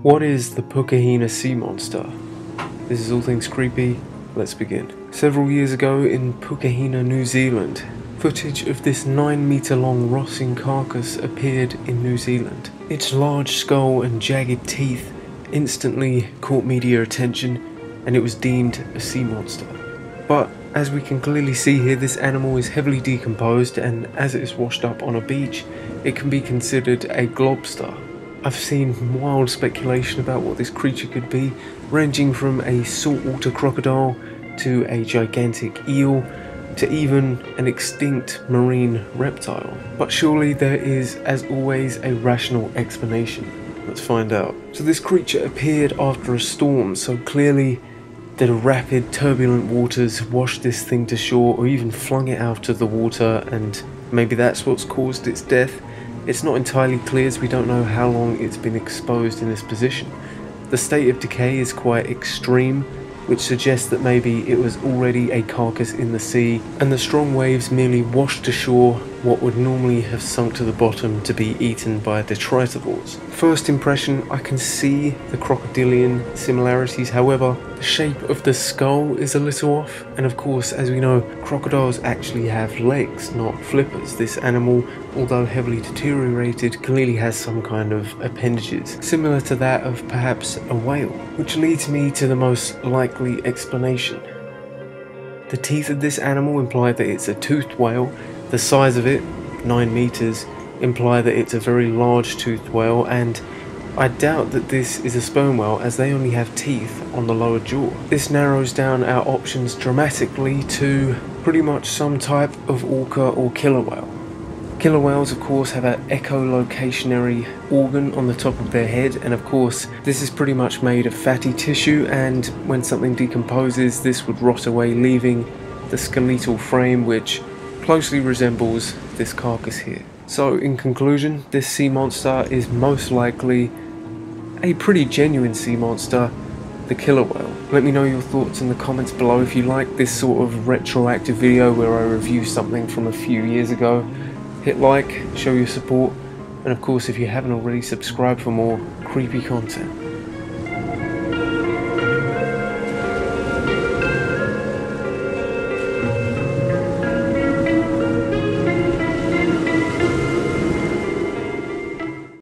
What is the Pukehina sea monster? This is all things creepy, let's begin. Several years ago in Pukehina, New Zealand, footage of this 9-meter long rotting carcass appeared in New Zealand. Its large skull and jagged teeth instantly caught media attention, and it was deemed a sea monster. But as we can clearly see here, this animal is heavily decomposed, and as it is washed up on a beach, it can be considered a globster. I've seen wild speculation about what this creature could be, ranging from a saltwater crocodile to a gigantic eel to even an extinct marine reptile. But surely there is, as always, a rational explanation. Let's find out. So this creature appeared after a storm, so clearly the rapid turbulent waters washed this thing to shore or even flung it out of the water, and maybe that's what's caused its death. It's not entirely clear, as we don't know how long it's been exposed in this position. The state of decay is quite extreme, which suggests that maybe it was already a carcass in the sea, and the strong waves merely washed to shore what would normally have sunk to the bottom to be eaten by detritivores. First impression, I can see the crocodilian similarities, however, the shape of the skull is a little off, and of course, as we know, crocodiles actually have legs, not flippers. This animal, although heavily deteriorated, clearly has some kind of appendages, similar to that of perhaps a whale, which leads me to the most likely explanation. The teeth of this animal imply that it's a toothed whale. The size of it, 9 meters, imply that it's a very large toothed whale, and I doubt that this is a sperm whale, as they only have teeth on the lower jaw. This narrows down our options dramatically to pretty much some type of orca or killer whale. Killer whales, of course, have an echolocationary organ on the top of their head, and of course this is pretty much made of fatty tissue, and when something decomposes this would rot away, leaving the skeletal frame, which closely resembles this carcass here. So in conclusion, this sea monster is most likely a pretty genuine sea monster, the killer whale. Let me know your thoughts in the comments below. If you like this sort of retroactive video where I review something from a few years ago, hit like, show your support, and of course if you haven't already, subscribe for more creepy content.